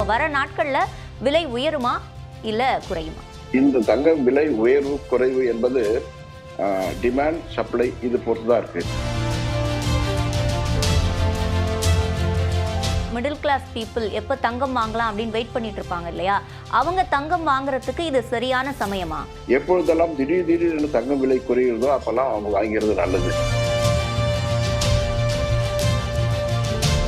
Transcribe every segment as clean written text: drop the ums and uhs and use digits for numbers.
வர நாட்கள்ல விலை உயருமா இல்ல குறையுமா? இந்த தங்கம் விலை உயர்வு குறைவு என்பது டிமாண்ட் சப்ளை இது பொறுத்துதான் இருக்கு. மிடில் கிளாஸ் பீப்புள் எப்ப தங்கம் வாங்கலாம் அப்படின்னு வெயிட் பண்ணிட்டு இருப்பாங்க இல்லையா, அவங்க தங்கம் வாங்குறதுக்கு இது சரியான சமயமா? எப்பொழுதெல்லாம் திடீர்னு தங்கம் விலை குறைகிறதோ அப்பெல்லாம் அவங்க வாங்கிறது நல்லது.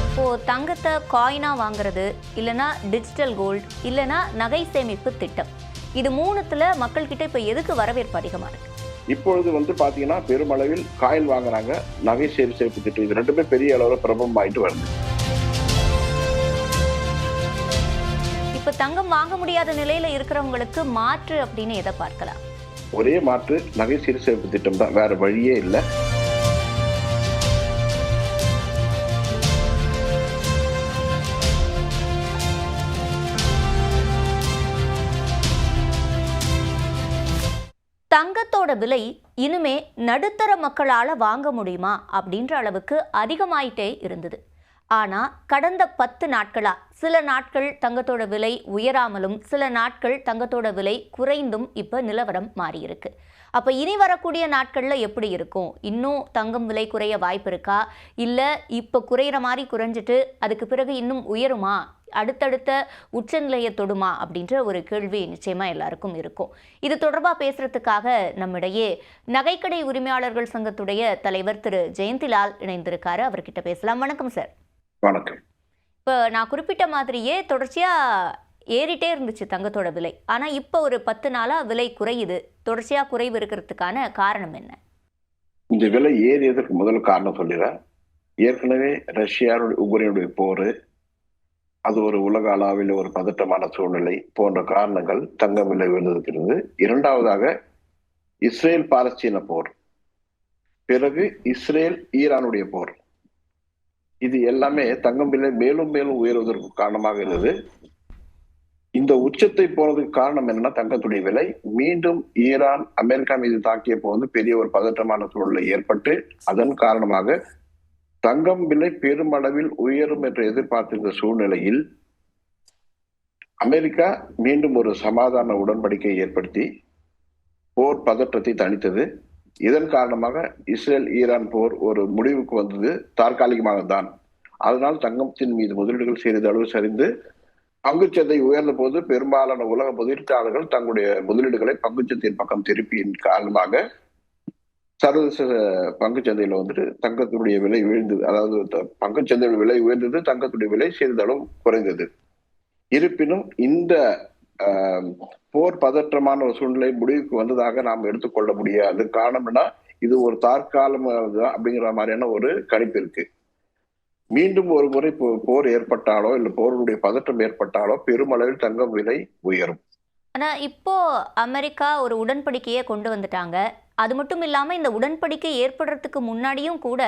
இப்போ தங்கத்தை காயினா வாங்குறது, இல்லைன்னா டிஜிட்டல் கோல்டு, இல்லைன்னா நகை சேமிப்பு திட்டம், இது மூணுத்துல மக்கள் கிட்ட இப்ப எதுக்கு வரவேற்பு அதிகமா இருக்கு? இப்பொழுது பாத்தீங்கன்னா பெருமளவில் காயின் வாங்குறாங்க, நகை சேமிப்பு திட்டம், இது ரெண்டுமே பெரிய அளவில் பிரபலமாயிட்டு வருது. இப்ப தங்கம் வாங்க முடியாத நிலையில இருக்கிறவங்களுக்கு மாற்று அப்படின்னு எதை பார்க்கலாம்? ஒரே மாற்று நகை சேமிப்பு திட்டம் தான், வேற வழியே இல்லை. தங்கத்தோட விலை இனிமே நடுத்தர மக்களால வாங்க முடியுமா அப்படின்ற அளவுக்கு அதிகமாயிட்டே இருந்தது. ஆனா கடந்த 10 நாட்களா சில நாட்கள் தங்கத்தோட விலை உயராமலும் சில நாட்கள் தங்கத்தோட விலை குறைந்தும் இப்ப நிலவரம் மாறியிருக்கு. அப்ப இனி வரக்கூடிய நாட்கள்ல எப்படி இருக்கும்? இன்னும் தங்கம் விலை குறைய வாய்ப்பு இருக்கா, இல்ல இப்ப குறையிற மாதிரி குறைஞ்சிட்டு அதுக்கு பிறகு இன்னும் உயருமா, அடுத்தடுத்த உச்சநிலையை தொடுமா அப்படின்ற ஒரு கேள்வி நிச்சயமா எல்லாருக்கும் இருக்கும். இது தொடர்பா பேசுறதுக்காக நம்மிடையே நகைக்கடை உரிமையாளர்கள் சங்கத்துடைய தலைவர் திரு ஜெயந்திலால் இணைந்திருக்காரு. அவர்கிட்ட பேசலாம். வணக்கம் சார். வணக்கம். இப்போ நான் குறிப்பிட்ட மாதிரியே தொடர்ச்சியா ஏறிட்டே இருந்துச்சு தங்கத்தோட விலை. ஆனா இப்போ ஒரு 10 நாளா விலை குறையுது. தொடர்ச்சியா குறைவு இருக்கிறதுக்கான காரணம் என்ன? இந்த விலை ஏறியதற்கு முதல் காரணம் சொல்லிடுறேன். ஏற்கனவே ரஷ்யாவுடைய உக்ரைனுடைய போர், அது ஒரு உலக அளவில் ஒரு பதட்டமான சூழ்நிலை போன்ற காரணங்கள் தங்கம் விலை உயர்ந்திருக்கிறது. இரண்டாவதாக இஸ்ரேல் பாலஸ்தீன போர், பிறகு இஸ்ரேல் ஈரானுடைய போர், இது எல்லாமே தங்கம் விலை மேலும் மேலும் உயர்வதற்கு காரணமாக இருந்தது. இந்த உச்சத்தை போனதுக்கு காரணம் என்னன்னா, தங்கத்துடைய விலை மீண்டும் ஈரான் அமெரிக்கா மீது தாக்கிய போது பெரிய ஒரு பதற்றமான சூழ்நிலை ஏற்பட்டு அதன் காரணமாக தங்கம் விலை பெருமளவில் உயரும் என்று எதிர்பார்த்திருந்த சூழ்நிலையில் அமெரிக்கா மீண்டும் ஒரு சமாதான உடன்படிக்கையை ஏற்படுத்தி போர் பதற்றத்தை தணித்தது. இதன் காரணமாக இஸ்ரேல் ஈரான் போர் ஒரு முடிவுக்கு வந்தது, தற்காலிகமாக தான். அதனால் தங்கத்தின் மீது முதலீடுகள் சிறிதளவு சரிந்து பங்குச்சந்தை உயர்ந்த போது பெரும்பாலான உலக முதலீட்டாளர்கள் தங்களுடைய முதலீடுகளை பங்குச்சந்தையின் பக்கம் திருப்பியின் காரணமாக சர்வதேச பங்குச்சந்தையில தங்கத்துடைய விலை வீழ்ந்தது. அதாவது பங்குச்சந்தையோட விலை உயர்ந்தது, தங்கத்துடைய விலை சிறிதளவு குறைந்தது. இருப்பினும் இந்த போர் பதற்றமான ஒரு சூழ்நிலை முடிவுக்கு வந்ததாக நாம் எடுத்துக்கொள்ள முடியாது. காரணம் என்ன, இது ஒரு தற்காலம் அப்படிங்கிற மாதிரியான ஒரு கணிப்பு இருக்கு. மீண்டும் ஒரு முறை போர் ஏற்பட்டாலோ இல்ல போருடைய பதற்றம் ஏற்பட்டாலோ பெருமளவில் தங்கம் விலை உயரும். ஆனா இப்போ அமெரிக்கா ஒரு உடன்படிக்கையை கொண்டு வந்துட்டாங்க. அது மட்டும் இல்லாம இந்த உடன்படிக்கை ஏற்படுறதுக்கு முன்னாடியும் கூட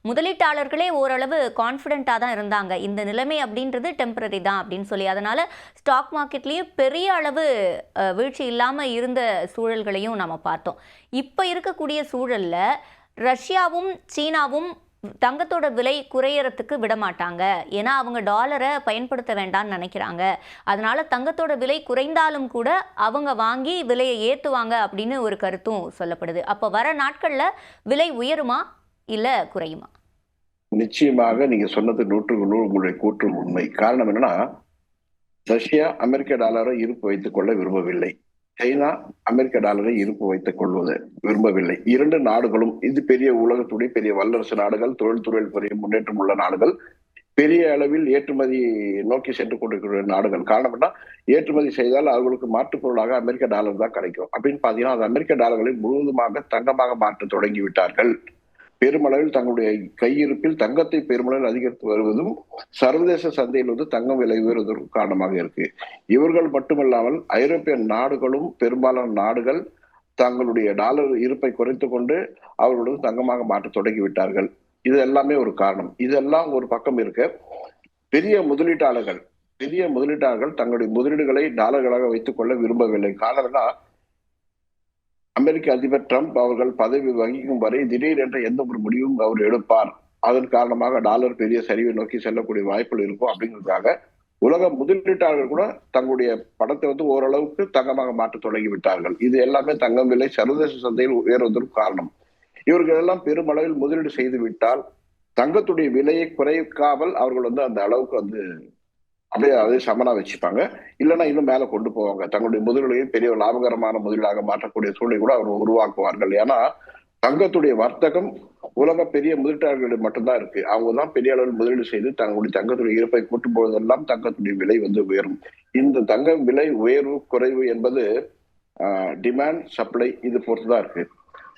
முதலீட்டாளர்களே ஓரளவு கான்ஃபிடென்ட்டாக தான் இருந்தாங்க. இந்த நிலைமை அப்படின்றது டெம்பரரி தான் அப்படின்னு சொல்லி. அதனால ஸ்டாக் மார்க்கெட்லேயும் பெரிய அளவு வீழ்ச்சி இல்லாமல் இருந்த சூழல்களையும் நம்ம பார்த்தோம். இப்போ இருக்கக்கூடிய சூழல்ல ரஷ்யாவும் சீனாவும் தங்கத்தோட விலை குறையறதுக்கு விட மாட்டாங்க. ஏன்னா அவங்க டாலரை பயன்படுத்த வேண்டாம்னு நினைக்கிறாங்க. அதனால தங்கத்தோட விலை குறைந்தாலும் கூட அவங்க வாங்கி விலையை ஏற்றுவாங்க அப்படின்னு ஒரு கருத்தும் சொல்லப்படுது. அப்போ வர நாட்கள்ல விலை உயருமா இல்ல குறையுமா? நிச்சயமாக நீங்க சொன்னது 100க்கு 100 உங்களுடைய கூற்று உண்மை. காரணம் என்னன்னா, ரஷ்யா அமெரிக்க டாலரை இருப்பு வைத்துக் கொள்ள விரும்பவில்லை, சைனா அமெரிக்க டாலரை இருப்பு வைத்துக் கொள்வது விரும்பவில்லை. இரண்டு நாடுகளும், இது பெரிய உலகத்துடைய பெரிய வல்லரசு நாடுகள், தொழில்துறையில் பெரிய முன்னேற்றம் உள்ள நாடுகள், பெரிய அளவில் ஏற்றுமதி நோக்கி சென்று கொண்டிருக்கிற நாடுகள். காரணம் என்ன, ஏற்றுமதி செய்தால் அவர்களுக்கு மாற்றுப் பொருளாக அமெரிக்க டாலர் தான் கிடைக்கும். அப்படின்னு பாத்தீங்கன்னா அது அமெரிக்க டாலர்களை முழுவதுமாக தங்கமாக மாற்ற தொடங்கி விட்டார்கள். பெருமளவில் தங்களுடைய கையிருப்பில் தங்கத்தை பெருமளவில் அதிகரித்து வருவதும் சர்வதேச சந்தையில் தங்கம் விலை உயர்வதற்கு காரணமாக இருக்கு. இவர்கள் மட்டுமல்லாமல் ஐரோப்பிய நாடுகளும் பெரும்பாலான நாடுகள் தங்களுடைய டாலர் இருப்பை குறைத்து கொண்டு அவர்களோடு தங்கமாக மாற்ற தொடங்கி விட்டார்கள். இது எல்லாமே ஒரு காரணம். இதெல்லாம் ஒரு பக்கம் இருக்க, பெரிய முதலீட்டாளர்கள் தங்களுடைய முதலீடுகளை டாலர்களாக வைத்துக் கொள்ள விரும்பவில்லை. காரணம்னா, அமெரிக்க அதிபர் ட்ரம்ப் அவர்கள் பதவி வகிக்கும் வரை திடீரென்ற எந்த ஒரு முடிவும் அவர் எடுப்பார், அதன் காரணமாக டாலர் பெரிய சரிவை நோக்கி செல்லக்கூடிய வாய்ப்புகள் இருக்கும் அப்படிங்கிறதுக்காக உலக முதலீட்டாளர்கள் கூட தங்களுடைய பணத்தை வந்து ஓரளவுக்கு தங்கமாக மாற்ற தொடங்கி விட்டார்கள். இது எல்லாமே தங்கம் விலை சர்வதேச சந்தையில் உயர்வதற்கு காரணம். இவர்கள் எல்லாம் பெருமளவில் முதலீடு செய்து விட்டால் தங்கத்துடைய விலையை குறைக்காமல் அவர்கள் வந்து அந்த அளவுக்கு வந்து அப்படியே அதே சமனா வச்சுப்பாங்க. இல்லைன்னா இன்னும் மேல கொண்டு போவாங்க. தங்களுடைய முதலீடுகளை பெரிய லாபகரமான முதலீடாக மாற்றக்கூடிய சூழலை கூட அவர்கள் உருவாக்குவார்கள். ஏன்னா தங்கத்துடைய வர்த்தகம் உலக பெரிய முதலீட்டாளர்களிடம் மட்டும்தான் இருக்கு. அவங்க தான் பெரிய அளவில் முதலீடு செய்து தங்களுடைய தங்கத்துடைய இருப்பை கூட்டும் போதெல்லாம் தங்கத்துடைய விலை வந்து உயரும். இந்த தங்க விலை உயர்வு குறைவு என்பது டிமாண்ட் சப்ளை இது பொறுத்துதான் இருக்கு.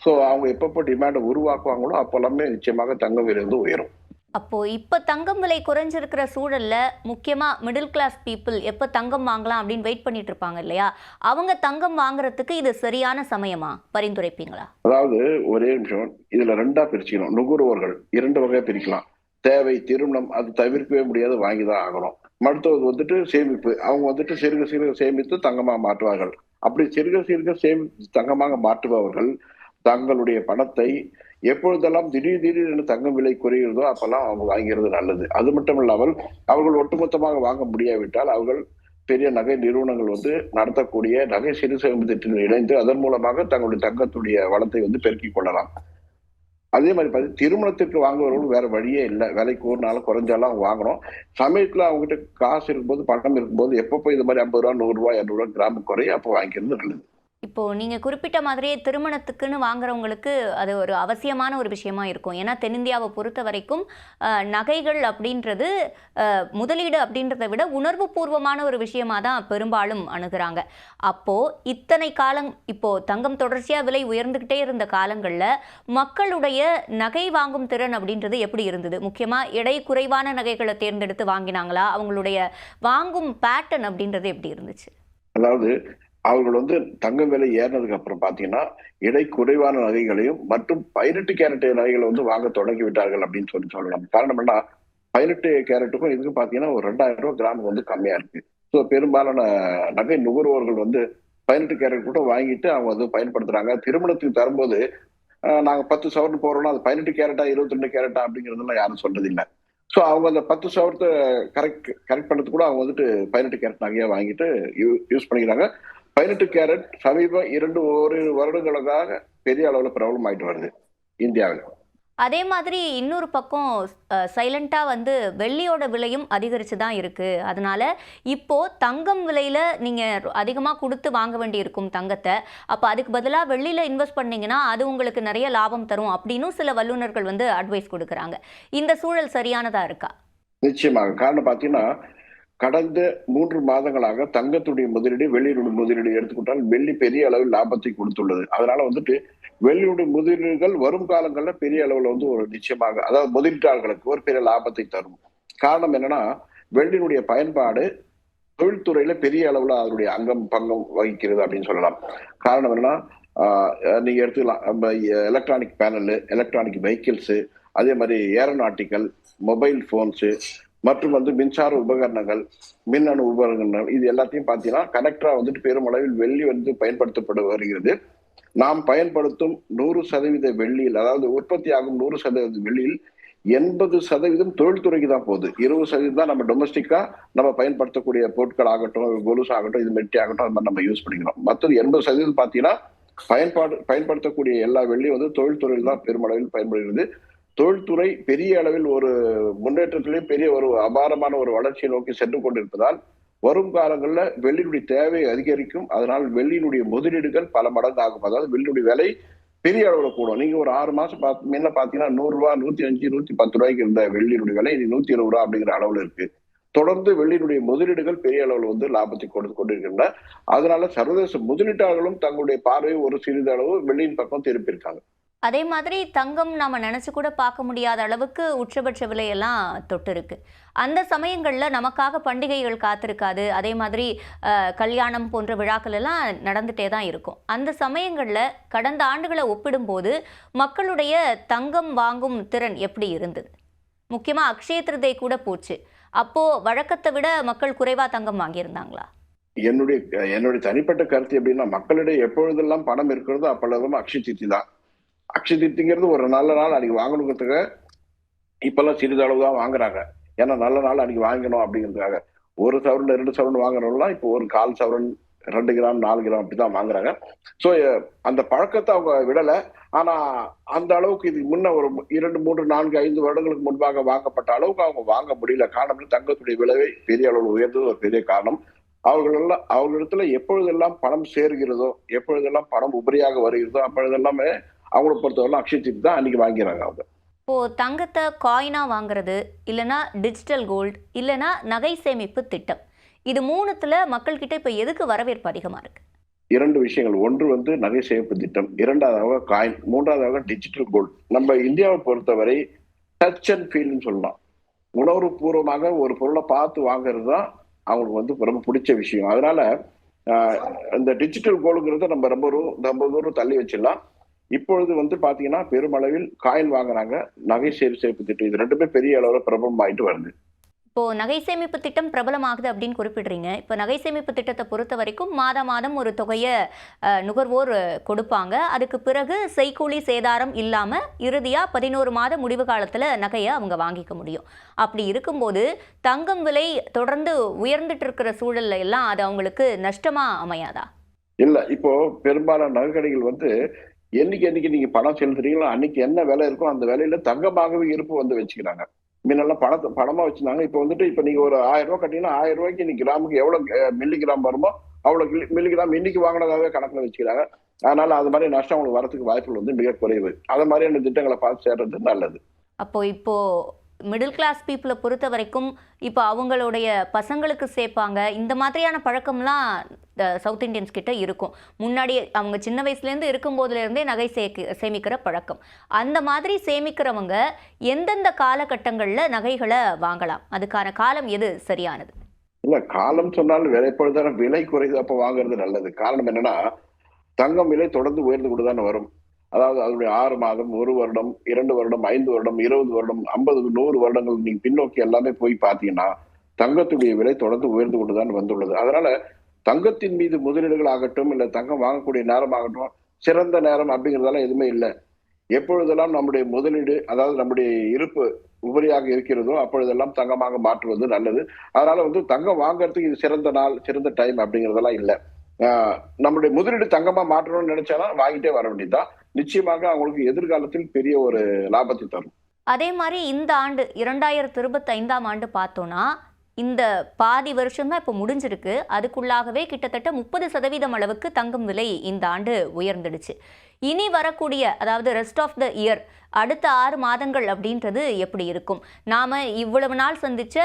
சோ அவங்க எப்பப்போ டிமாண்டை உருவாக்குவாங்களோ அப்பெல்லாமே நிச்சயமாக தங்க விலை வந்து உயரும். அப்போ இப்ப தங்கம் விலை குறைஞ்சிருக்கிற சூழல்ல முக்கியமா மிடில் கிளாஸ் பீப்புள் எப்ப தங்கம் வாங்கலாம் அப்படின்னு வெயிட் பண்ணிட்டு இருப்பாங்க இல்லையா? அவங்க தங்கம் வாங்குறதுக்கு இது சரியான சமயமா பரிந்துரைப்பீங்களா? அதாவது ஒரே நிமிஷம், இதுல ரெண்டா பிரிச்சுக்கணும். நுகர்வோர்கள் 2 வகையா பிரிக்கலாம். தேவை, திருமணம், அது தவிர்க்கவே முடியாது, வாங்கிதான் ஆகணும். மருத்துவது வந்துட்டு சேமிப்பு, அவங்க வந்துட்டு சிறுக சிறுக சேமித்து தங்கமாக மாற்றுவார்கள். அப்படி சிறுக சிறுக சேமித்து தங்கமாக மாற்றுபவர்கள் தங்களுடைய பணத்தை எப்பொழுதெல்லாம் திடீர்னு தங்கம் விலை குறைகிறதோ அப்பெல்லாம் அவங்க வாங்கிறது நல்லது. அது மட்டும் இல்லாமல் அவர்கள் ஒட்டுமொத்தமாக வாங்க முடியாவிட்டால் அவர்கள் பெரிய நகை நிறுவனங்கள் வந்து நடத்தக்கூடிய நகை சிறு சேமிப்பு திட்டத்தில் இணைந்து அதன் மூலமாக தங்களுடைய தங்கத்துடைய வளத்தை வந்து பெருக்கிக் கொள்ளலாம். அதே மாதிரி பார்த்து திருமணத்திற்கு வாங்குவவர்கள் வேற வழியே இல்லை. விலைக்கு ஒரு நாள் குறைஞ்சாலும் அவங்க வாங்கணும். சமயத்துல அவங்க கிட்ட காசு இருக்கும்போது, பணம் இருக்கும்போது எப்பப்போ இது மாதிரி 50 ரூபா, 100 ரூபாய், 200 ரூபாய் கிராம் குறையும் அப்போ வாங்கிக்கிறது நல்லது. இப்போ நீங்க குறிப்பிட்ட மாதிரியே திருமணத்துக்குன்னு வாங்குறவங்களுக்கு அது ஒரு அவசியமான ஒரு விஷயமா இருக்கும். ஏன்னா தென்னிந்தியாவை பொறுத்த வரைக்கும் நகைகள் அப்படின்றது முதலீடு அப்படின்றத விட உணர்வுபூர்வமான ஒரு விஷயமா தான் பெரும்பாலும் அணுகுறாங்க. அப்போ இத்தனை காலம் இப்போ தங்கம் தொடர்ச்சியா விலை உயர்ந்துகிட்டே இருந்த காலங்கள்ல மக்களுடைய நகை வாங்கும் திறன் அப்படின்றது எப்படி இருந்தது? முக்கியமா எடை குறைவான நகைகளை தேர்ந்தெடுத்து வாங்கினாங்களா? அவங்களுடைய வாங்கும் பேட்டர்ன் அப்படின்றது எப்படி இருந்துச்சு? அதாவது அவர்கள் வந்து தங்கம் விலை ஏறினதுக்கு அப்புறம் பாத்தீங்கன்னா எடை குறைவான நகைகளையும் மற்றும் 18 கேரட் நகைகளை வந்து வாங்க தொடங்கி விட்டார்கள் அப்படின்னு சொல்லலாம். காரணம் என்ன, 18 கேரட்டுக்கும் இதுக்கும் பாத்தீங்கன்னா ஒரு 2000 ரூபாய் கிராம் வந்து கம்மியா இருக்கு. ஸோ பெரும்பாலான நகை நுகர்வோர்கள் வந்து 18 கேரட் கூட வாங்கிட்டு அவங்க வந்து பயன்படுத்துறாங்க. திருமணத்துக்கு தரும்போது நாங்க 10 சவரன் போறோம்னா அது 18 கேரட்டா 22 கேரட்டா அப்படிங்கிறதுலாம் யாரும் சொல்றது இல்லை. ஸோ அவங்க அந்த 10 சவரத்தை கரெக்ட் பண்ணது கூட அவங்க வந்துட்டு 18 கேரட் நகையா வாங்கிட்டு யூஸ் பண்ணிக்கிறாங்க. 18 கேரட் சமீபம் 2 வருடங்களுக்காக பெரிய அளவுல பிரபலம் ஆயிட்டு வருது இந்தியாவில். அதே மாதிரி இன்னொரு பக்கம் சைலண்டா வந்து வெள்ளியோட விலையும் அதிகரிச்சு தான் இருக்கு. அதனால இப்போ தங்கம் விலையில நீங்க அதிகமா கொடுத்து வாங்க வேண்டி இருக்கும் தங்கத்தை. அப்ப அதுக்கு பதிலா வெள்ளியில இன்வெஸ்ட் பண்ணீங்கன்னா அது உங்களுக்கு நிறைய லாபம் தரும் அப்படின்னு சில வல்லுநர்கள் வந்து அட்வைஸ் கொடுக்குறாங்க. இந்த சூழல் சரியானதா இருக்கா? நிச்சயமாக. காரணம் பாத்தீங்கன்னா கடந்த 3 மாதங்களாக தங்கத்துடைய முதலீடு, வெள்ளியினுடைய முதலீடு எடுத்துக்கிட்டால் வெள்ளி பெரிய அளவில் லாபத்தை கொடுத்துள்ளது. அதனால வந்துட்டு வெள்ளியுடைய முதலீடுகள் வரும் காலங்கள்ல பெரிய அளவுல வந்து ஒரு நிச்சயமாக, அதாவது முதலீட்டாளர்களுக்கு ஒரு பெரிய லாபத்தை தரும். காரணம் என்னன்னா வெள்ளியினுடைய பயன்பாடு தொழில்துறையில பெரிய அளவுல அதனுடைய பங்கம் வகிக்கிறது அப்படின்னு சொல்லலாம். காரணம் என்னன்னா நீங்க எடுத்துக்கலாம், எலக்ட்ரானிக் பேனல், எலக்ட்ரானிக் வெஹிக்கிள்ஸ், அதே மாதிரி ஏரோநாட்டிக்கல், மொபைல் போன்ஸ் மற்றும் வந்து மின்சார உபகரணங்கள், மின்னணு உபகரணங்கள், இது எல்லாத்தையும் பார்த்தீங்கன்னா கனெக்டரா வந்துட்டு பெருமளவில் வெள்ளி வந்து பயன்படுத்தப்பட்டு வருகிறது. நாம் பயன்படுத்தும் 100% வெள்ளியில், அதாவது உற்பத்தி ஆகும் 100% வெள்ளியில் 80% தொழில்துறைக்கு தான் போகுது. 20% தான் நம்ம டொமஸ்டிக்கா நம்ம பயன்படுத்தக்கூடிய பொருட்கள் ஆகட்டும், கொலுசு ஆகட்டும், இது மெட்டி ஆகட்டும், அது மாதிரி நம்ம யூஸ் பண்ணிக்கிறோம். மற்றது 80% பார்த்தீங்கன்னா பயன்படுத்தக்கூடிய எல்லா வெள்ளியும் வந்து தொழில்துறையில் தான் பெருமளவில் பயன்படுகிறது. தொழில்துறை பெரிய அளவில் ஒரு முன்னேற்றத்திலே பெரிய ஒரு அபாரமான ஒரு வளர்ச்சியை நோக்கி சென்று கொண்டிருப்பதால் வரும் காலங்களில் வெள்ளியினுடைய தேவை அதிகரிக்கும். அதனால் வெள்ளியினுடைய முதலீடுகள் பல மடங்கு ஆகும். அதாவது வெள்ளியுடைய விலை பெரிய அளவுல கூடும். நீங்க ஒரு 6 மாசம் முன்ன பாத்தீங்கன்னா 100 ரூபாய், 105, 110 ரூபாய்க்கு இருந்த வெள்ளியினுடைய விலை 120 ரூபாய் அப்படிங்கிற அளவுல இருக்கு. தொடர்ந்து வெள்ளியினுடைய முதலீடுகள் பெரிய அளவுல வந்து லாபத்தை கொடுத்து கொண்டிருக்கின்றன. அதனால சர்வதேச முதலீட்டாளர்களும் தங்களுடைய பார்வையை ஒரு சிறிதளவு வெள்ளியின் பக்கம் திருப்பியிருக்காங்க. அதே மாதிரி தங்கம் நாம நினைச்சு கூட பார்க்க முடியாத அளவுக்கு உச்சபட்ச விலையெல்லாம் தொட்டு இருக்கு. அந்த சமயங்கள்ல நமக்காக பண்டிகைகள் காத்திருக்காது. அதே மாதிரி கல்யாணம் போன்ற விழாக்கள் எல்லாம் நடந்துட்டே தான் இருக்கும். அந்த சமயங்கள்ல கடந்த ஆண்டுகளை ஒப்பிடும்போது மக்களுடைய தங்கம் வாங்கும் திறன் எப்படி இருந்தது? முக்கியமா அக்ஷய திருதை கூட போச்சு. அப்போ வழக்கத்தை விட மக்கள் குறைவா தங்கம் வாங்கியிருந்தாங்களா? என்னுடைய தனிப்பட்ட கருத்து எப்படின்னா, மக்களிடையே எப்பொழுதெல்லாம் பணம் இருக்கிறதோ அப்பொழுதும் அக்ஷய திருதி தான். அக்ஷய திருதிங்கிறது ஒரு நல்ல நாள் அன்னைக்கு வாங்கணுங்கிறதுக்கு இப்பெல்லாம் சிறிதளவு தான் வாங்குறாங்க. ஏன்னா நல்ல நாள் அன்னைக்கு வாங்கணும் அப்படிங்கிறதுக்காக. 1 சவரன் 2 சவரன் வாங்குறவங்கலாம் இப்போ ஒரு 1/4 சவரன் 2 கிராம் 4 கிராம் அப்படிதான் வாங்குறாங்க. ஸோ அந்த பழக்கத்தை அவங்க விடல. ஆனா அந்த அளவுக்கு இதுக்கு முன்ன ஒரு 2, 3, 4, 5 வருடங்களுக்கு முன்பாக வாங்கப்பட்ட அளவுக்கு அவங்க வாங்க முடியல. காரணம் தங்கத்துடைய விலை பெரிய அளவில் உயர்ந்தது ஒரு பெரிய காரணம். அவர்களிடத்துல எப்பொழுதெல்லாம் பணம் சேர்கிறதோ, எப்பொழுதெல்லாம் பணம் உபரியாக வருகிறதோ, அப்பொழுதெல்லாமே அவங்கள பொறுத்தவரை அக்ஷய திருதி தான் அன்னைக்கு வாங்கிறாங்க அவங்க. இப்போ தங்கத்தை காயினா வாங்குறது, இல்லைன்னா டிஜிட்டல் கோல்டு, இல்லைன்னா நகை சேமிப்பு திட்டம், இது மூணுத்துல மக்கள் கிட்ட இப்ப எதுக்கு வரவேற்பு அதிகமா இருக்கு? 2 விஷயங்கள். ஒன்று நகை சேமிப்பு திட்டம், 2வது காயின், 3வது டிஜிட்டல் கோல்டு. நம்ம இந்தியாவை பொறுத்தவரை டச் அண்ட் ஃபீல்னு சொல்லலாம். உணர்வுபூர்வமாக ஒரு பொருளை பார்த்து வாங்குறது தான் அவங்களுக்கு ரொம்ப பிடிச்ச விஷயம். அதனால இந்த டிஜிட்டல் கோல்டுங்கிறத நம்ம ரொம்ப தூரம் தள்ளி வச்சிடலாம். இப்பொழுது பாத்தீங்கன்னா பெருமளவில் காயின் வாங்குறாங்க, நகை சேமிப்பு திட்டம், இது 2மே பெரிய அளவுல பிரபலமாயிட்டு வருது. இப்போ நகை சேமிப்பு திட்டம் பிரபலமாகுது அப்படின்னு குறிப்பிடுறீங்க. இப்போ நகை சேமிப்பு திட்டத்தை பொறுத்த வரைக்கும் மாதம் ஒரு தொகையை நுகர்வோர் கொடுப்பாங்க. அதுக்கு பிறகு செய்கூலி சேதாரம் இல்லாம இறுதியா 11 மாத முடிவு காலத்துல நகையை அவங்க வாங்கிக்க முடியும். அப்படி இருக்கும்போது தங்கம் விலை தொடர்ந்து உயர்ந்துட்டு இருக்கிற சூழல்ல எல்லாம் அது அவங்களுக்கு நஷ்டமா அமையாதா? இல்ல, இப்போ பெரும்பாலான நகை கடைகள் என்னைக்கு நீங்க பணம் செலுத்துறீங்களோ அன்னைக்கு என்ன விலை இருக்கோ அந்த விலையில தங்கமாகவே இருப்பு வச்சுக்கிறாங்க. முன்னெல்லாம் பணமா வச்சிருந்தாங்க. இப்ப நீங்க ஒரு 1000 ரூபாய் கட்டிங்கன்னா 1000 ரூபாய்க்கு இன்னைக்கு கிராமுக்கு எவ்வளவு மில்லிகிராம் வருமோ அவ்வளவு மில்லிகிராம் இன்னைக்கு வாங்கினதாவே கணக்குல வச்சுக்கிறாங்க. அதனால அது மாதிரி நஷ்டம் அவங்களுக்கு வரதுக்கு வாய்ப்புகள் மிக குறைவு. அது மாதிரியான திட்டங்களை பார்த்து சேர்றது நல்லது. இப்போ மிடில் கிளாஸ் பீப்புளை பொறுத்த வரைக்கும் இப்போ அவங்களுடைய பசங்களுக்கு சேர்ப்பாங்க, இந்த மாதிரியான பழக்கம்லாம் சவுத் இண்டியன்ஸ் கிட்ட இருக்கும். முன்னாடி அவங்க சின்ன வயசுலேருந்து இருக்கும்போதுலேருந்தே நகை சேமிக்கிற பழக்கம். அந்த மாதிரி சேமிக்கிறவங்க எந்தெந்த காலகட்டங்களில் நகைகளை வாங்கலாம்? அதுக்கான காலம் எது சரியானது? இல்ல, காலம் சொன்னாலும் எப்பொழுதான விலை குறைது அப்ப வாங்குறது நல்லது. காரணம் என்னன்னா, தங்கம் விலை தொடர்ந்து உயர்ந்து கொண்டுதானே வரும். அதாவது அதனுடைய 6 மாதம், 1 வருடம், 2 வருடம், 5 வருடம், 20 வருடம், 50, 100 வருடங்கள் நீங்க பின்னோக்கி எல்லாமே போய் பார்த்தீங்கன்னா தங்கத்துடைய விலை தொடர்ந்து உயர்ந்து கொண்டுதான் வந்துள்ளது. அதனால தங்கத்தின் மீது முதலீடுகள் ஆகட்டும், இல்ல தங்கம் வாங்கக்கூடிய நேரம் ஆகட்டும், சிறந்த நேரம் அப்படிங்கிறதெல்லாம் எதுவுமே இல்லை. எப்பொழுதெல்லாம் நம்முடைய முதலீடு, அதாவது நம்முடைய இருப்பு உபரியாக இருக்கிறதோ அப்பொழுதெல்லாம் தங்கமாக மாற்றுவது நல்லது. அதனால தங்கம் வாங்குறதுக்கு இது சிறந்த நாள், சிறந்த டைம் அப்படிங்கிறதெல்லாம் இல்லை. நம்முடைய முதலீடு தங்கமா மாற்றணும்னு நினைச்சாலும் வாங்கிட்டே வர வேண்டியதுதான். நிச்சயமாக அவங்களுக்கு எதிர்காலத்தில் பெரிய ஒரு லாபத்தை தரும். அதே மாதிரி இந்த ஆண்டு 2025ஆம் ஆண்டு பார்த்தோம்னா இந்த பாதி வருஷம் தான் இப்போ முடிஞ்சிருக்கு. அதுக்குள்ளாகவே கிட்டத்தட்ட 30% அளவுக்கு தங்கம் விலை இந்த ஆண்டு உயர்ந்துடுச்சு. இனி வரக்கூடிய, அதாவது ரெஸ்ட் ஆஃப் த இயர், அடுத்த 6 மாதங்கள் அப்படின்றது எப்படி இருக்கும்? நாம இவ்வளவு நாள் சந்திச்ச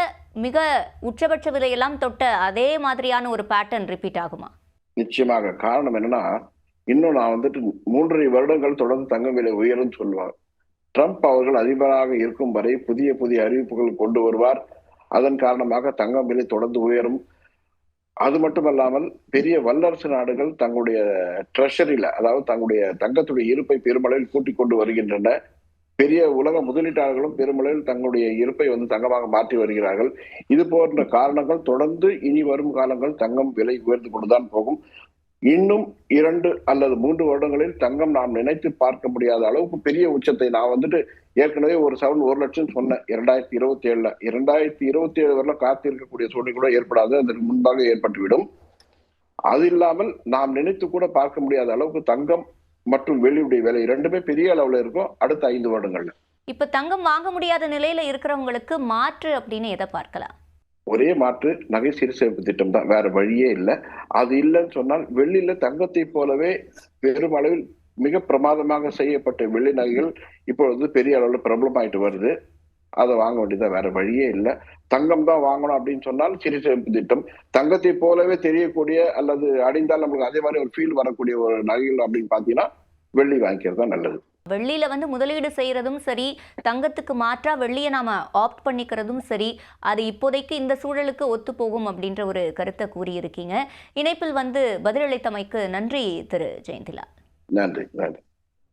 மிக உச்சபட்ச விலையெல்லாம் தொட்ட அதே மாதிரியான ஒரு பேட்டர்ன் ரிப்பீட் ஆகுமா? நிச்சயமாக. காரணம் என்னன்னா, இன்னும் நான் 3.5 வருடங்கள் தொடர்ந்து தங்கம் விலை உயரும் சொல்லுவாங்க. ட்ரம்ப் அவர்கள் அதிபராக இருக்கும் வரை புதிய அறிவிப்புகள் கொண்டு வருவார். அதன் காரணமாக தங்கம் விலை தொடர்ந்து உயரும். அது மட்டுமல்லாமல் பெரிய வல்லரசு நாடுகள் தங்களுடைய ட்ரெஷரியில, அதாவது தங்களுடைய தங்கத்துடைய இருப்பை பெருமளவில் கூட்டிக் கொண்டு வருகின்றன. பெரிய உலக முதலீட்டாளர்களும் பெருமளவில் தங்களுடைய இருப்பை தங்கமாக மாற்றி வருகிறார்கள். இது போன்ற காரணங்கள் தொடர்ந்து இனி வரும் காலங்கள் தங்கம் விலை உயர்ந்து கொண்டுதான் போகும். இன்னும் 2 அல்லது 3 வருடங்களில் தங்கம் நாம் நினைத்து பார்க்க முடியாத அளவுக்கு பெரிய உச்சத்தை நான் ஏற்கனவே ஒரு சவரன் 1 லட்சம் சொன்னேன் 2027ல. 2027 வரல காத்திருக்கக்கூடிய சூழ்நிலை கூட ஏற்படாது, அதற்கு முன்பாக ஏற்பட்டுவிடும். அது இல்லாமல் நாம் நினைத்து கூட பார்க்க முடியாத அளவுக்கு தங்கம் மற்றும் வெள்ளியுடைய விலை 2மே பெரிய அளவுல இருக்கும் அடுத்த 5 வருடங்கள்ல. இப்ப தங்கம் வாங்க முடியாத நிலையில இருக்கிறவங்களுக்கு மாற்று அப்படின்னு எதை பார்க்கலாம்? ஒரே மாற்று நகை சேமிப்பு திட்டம் தான், வேற வழியே இல்லை. அது இல்லைன்னு சொன்னால் வெள்ளியில தங்கத்தை போலவே பெருமளவில் மிக பிரமாதமாக செய்யப்பட்ட வெள்ளி நகைகள் இப்பொழுது பெரிய அளவுல பிரபலமாயிட்டு வருது. அதை வாங்க வேண்டியதான், வேற வழியே இல்லை. தங்கம் தான் வாங்கணும் அப்படின்னு சொன்னால் சிறு சேமிப்பு திட்டம், தங்கத்தை போலவே தெரியக்கூடிய அல்லது அடைந்தால் நம்மளுக்கு அதே மாதிரி ஒரு ஃபீல் வரக்கூடிய ஒரு நகைகள் அப்படின்னு பாத்தீங்கன்னா வெள்ளி வாங்கிக்கிறது தான் நல்லது. வெள்ளியில முதலீடு செய்யறதும் சரி, தங்கத்துக்கு மாற்றா வெள்ளியை நாம ஆப்ட் பண்ணிக்கிறதும் சரி, அது இப்போதைக்கு இந்த சூழலுக்கு ஒத்து போகும் அப்படின்ற ஒரு கருத்தை கூறியிருக்கீங்க. இணைப்பில் பதிலளித்தமைக்கு நன்றி திரு ஜெயந்திலால். நன்றி.